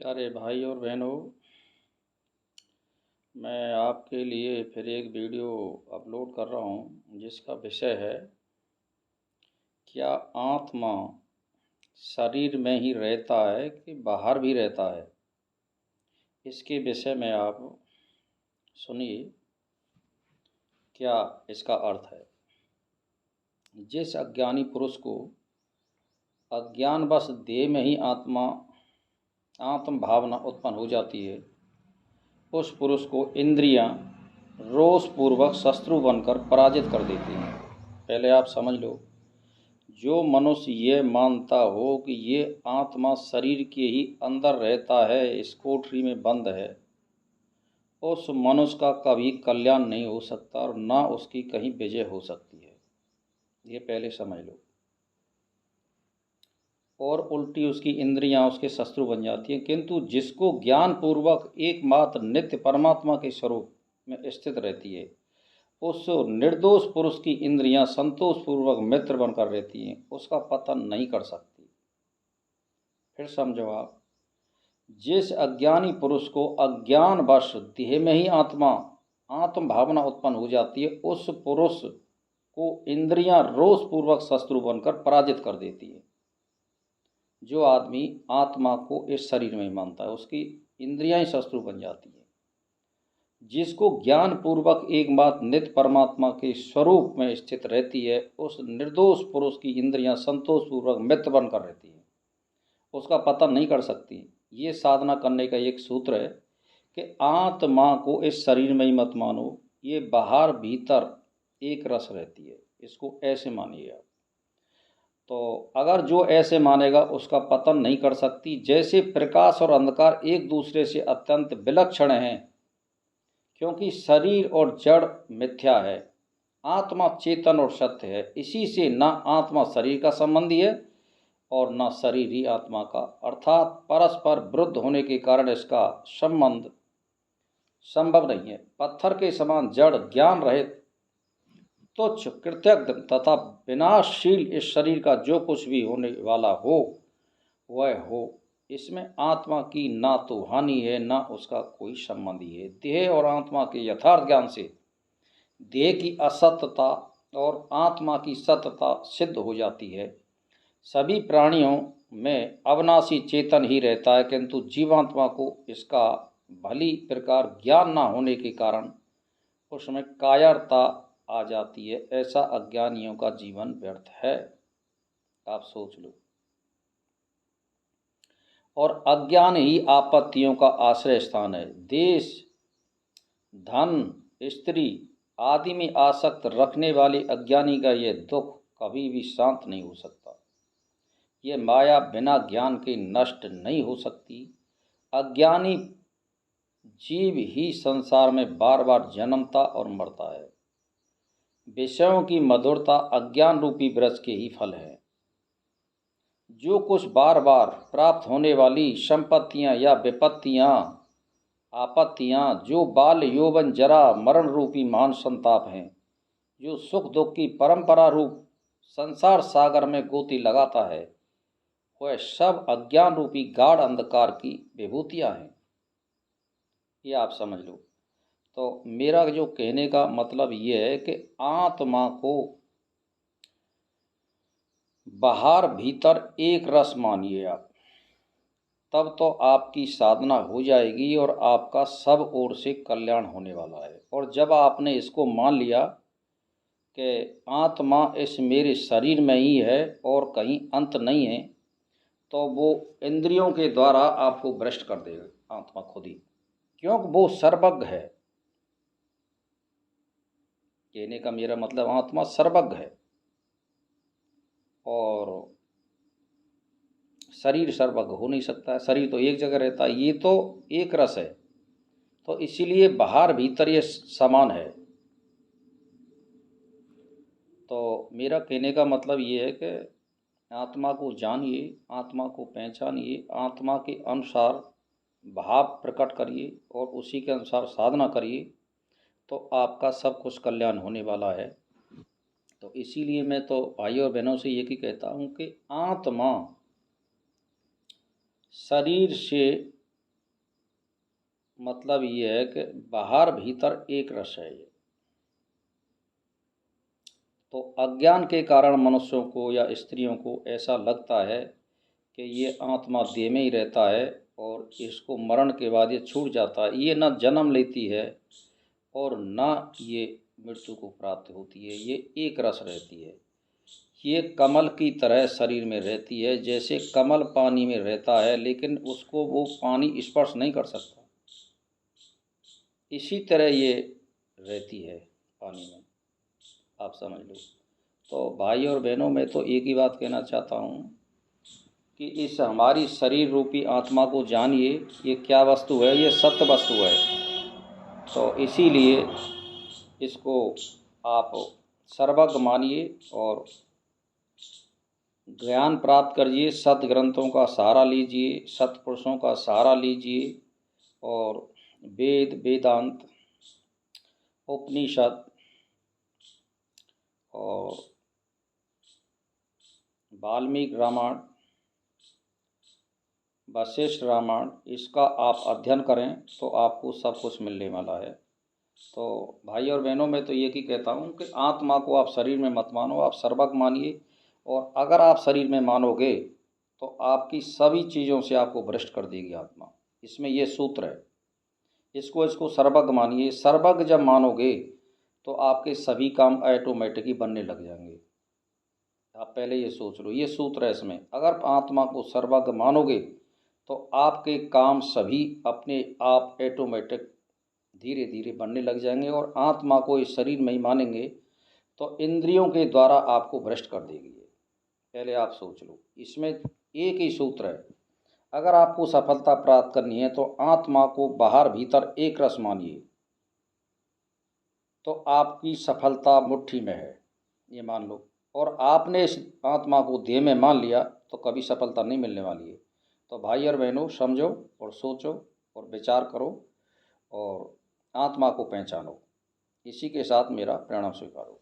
प्यारे भाई और बहनों, मैं आपके लिए फिर एक वीडियो अपलोड कर रहा हूँ जिसका विषय है, क्या आत्मा शरीर में ही रहता है कि बाहर भी रहता है। इसके विषय में आप सुनिए क्या इसका अर्थ है। जिस अज्ञानी पुरुष को अज्ञानवश देह में ही आत्म भावना उत्पन्न हो जाती है, उस पुरुष को इंद्रियां रोषपूर्वक शत्रु बनकर पराजित कर देती हैं। पहले आप समझ लो, जो मनुष्य ये मानता हो कि ये आत्मा शरीर के ही अंदर रहता है, इस कोठरी में बंद है, उस मनुष्य का कभी कल्याण नहीं हो सकता और ना उसकी कहीं विजय हो सकती है। ये पहले समझ लो। और उल्टी उसकी इंद्रियां उसके शत्रु बन जाती हैं। किंतु जिसको ज्ञान पूर्वक एकमात्र नित्य परमात्मा के स्वरूप में स्थित रहती है, उस निर्दोष पुरुष की इंद्रियां संतोष पूर्वक मित्र बनकर रहती हैं, उसका पतन नहीं कर सकती। फिर समझो आप, जिस अज्ञानी पुरुष को अज्ञानवश देह में ही आत्म भावना उत्पन्न हो जाती है, उस पुरुष को इंद्रियां रोष पूर्वक शत्रु बनकर पराजित कर देती है। जो आदमी आत्मा को इस शरीर में ही मानता है, उसकी इंद्रियां ही शत्रु बन जाती है। जिसको ज्ञान पूर्वक एकमात्र नित्य परमात्मा के स्वरूप में स्थित रहती है, उस निर्दोष पुरुष की इंद्रियां संतोष पूर्वक मित्र बनकर रहती है, उसका पतन नहीं कर सकती। ये साधना करने का एक सूत्र है कि आत्मा को इस शरीर में ही मत मानो, ये बाहर भीतर एक रस रहती है। इसको ऐसे मानिए आप। तो अगर जो ऐसे मानेगा उसका पतन नहीं कर सकती। जैसे प्रकाश और अंधकार एक दूसरे से अत्यंत विलक्षण हैं, क्योंकि शरीर और जड़ मिथ्या है, आत्मा चेतन और सत्य है। इसी से न आत्मा शरीर का संबंधी है और न शरीर ही आत्मा का, अर्थात परस्पर विरुद्ध होने के कारण इसका संबंध संभव नहीं है। पत्थर के समान जड़ ज्ञान रहित तुच्छ कृतज्ञ तथा विनाशशील इस शरीर का जो कुछ भी होने वाला हो वह हो, इसमें आत्मा की ना तो हानि है ना उसका कोई संबंधी है। देह और आत्मा के यथार्थ ज्ञान से देह की असत्यता और आत्मा की सत्यता सिद्ध हो जाती है। सभी प्राणियों में अविनाशी चेतन ही रहता है, किंतु जीवात्मा को इसका भली प्रकार ज्ञान ना होने के कारण उसमें कायरता आ जाती है। ऐसा अज्ञानियों का जीवन व्यर्थ है। आप सोच लो। और अज्ञान ही आपत्तियों का आश्रय स्थान है। देश, धन, स्त्री आदि में आसक्त रखने वाले अज्ञानी का यह दुख कभी भी शांत नहीं हो सकता। ये माया बिना ज्ञान के नष्ट नहीं हो सकती। अज्ञानी जीव ही संसार में बार बार जन्मता और मरता है। विषयों की मधुरता अज्ञान रूपी वृक्ष के ही फल है। जो कुछ बार बार प्राप्त होने वाली संपत्तियां या विपत्तियां, आपत्तियां, जो बाल यौवन जरा मरण रूपी महान संताप हैं, जो सुख दुख की परंपरा रूप संसार सागर में गोती लगाता है, वह सब अज्ञान रूपी गाढ़ अंधकार की विभूतियां हैं। ये आप समझ लो। तो मेरा जो कहने का मतलब ये है कि आत्मा को बाहर भीतर एक रस मानिए आप, तब तो आपकी साधना हो जाएगी और आपका सब ओर से कल्याण होने वाला है। और जब आपने इसको मान लिया कि आत्मा इस मेरे शरीर में ही है और कहीं अंत नहीं है, तो वो इंद्रियों के द्वारा आपको भ्रष्ट कर देगा आत्मा खुद ही, क्योंकि वो सर्वज्ञ है। कहने का मेरा मतलब आत्मा सर्वज्ञ है और शरीर सर्वज्ञ हो नहीं सकता है। शरीर तो एक जगह रहता है, ये तो एक रस है, तो इसीलिए बाहर भीतर ये समान है। तो मेरा कहने का मतलब ये है कि आत्मा को जानिए, आत्मा को पहचानिए, आत्मा के अनुसार भाव प्रकट करिए और उसी के अनुसार साधना करिए, तो आपका सब कुछ कल्याण होने वाला है। तो इसीलिए मैं तो भाई और बहनों से ये ही कहता हूँ कि आत्मा शरीर से मतलब ये है कि बाहर भीतर एक रस है ये। तो अज्ञान के कारण मनुष्यों को या स्त्रियों को ऐसा लगता है कि ये आत्मा देह में ही रहता है और इसको मरण के बाद ये छूट जाता है, ये न जन्म लेती है और न ये मृत्यु को प्राप्त होती है, ये एक रस रहती है। ये कमल की तरह शरीर में रहती है, जैसे कमल पानी में रहता है लेकिन उसको वो पानी स्पर्श नहीं कर सकता, इसी तरह ये रहती है पानी में, आप समझ लो। तो भाई और बहनों, मैं तो एक ही बात कहना चाहता हूँ कि इस हमारी शरीर रूपी आत्मा को जानिए, ये क्या वस्तु है, ये सत्य वस्तु है। तो इसीलिए इसको आप सर्वज्ञ मानिए और ज्ञान प्राप्त करिए, सत ग्रंथों का सहारा लीजिए, सत्पुरुषों का सहारा लीजिए और वेद, वेदांत, उपनिषद और वाल्मीकि रामायण, वशिष्ठ रामायण, इसका आप अध्ययन करें तो आपको सब कुछ मिलने वाला है। तो भाई और बहनों, मैं तो ये ही कहता हूँ कि आत्मा को आप शरीर में मत मानो, आप सर्वज्ञ मानिए। और अगर आप शरीर में मानोगे तो आपकी सभी चीज़ों से आपको भ्रष्ट कर देगी आत्मा, इसमें ये सूत्र है। इसको सर्वज्ञ मानिए। सर्वज्ञ जब मानोगे तो आपके सभी काम ऑटोमेटिक ही बनने लग जाएंगे। आप पहले ये सोच लो, ये सूत्र है इसमें। अगर आत्मा को सर्वज्ञ मानोगे तो आपके काम सभी अपने आप ऑटोमेटिक धीरे धीरे बनने लग जाएंगे। और आत्मा को इस शरीर में ही मानेंगे तो इंद्रियों के द्वारा आपको भ्रष्ट कर देगी ये। पहले आप सोच लो, इसमें एक ही सूत्र है। अगर आपको सफलता प्राप्त करनी है तो आत्मा को बाहर भीतर एक रस मानिए, तो आपकी सफलता मुट्ठी में है, ये मान लो। और आपने इस आत्मा को देह में मान लिया तो कभी सफलता नहीं मिलने वाली है। तो भाई और बहनों, समझो और सोचो और विचार करो और आत्मा को पहचानो। इसी के साथ मेरा प्रणाम स्वीकारो।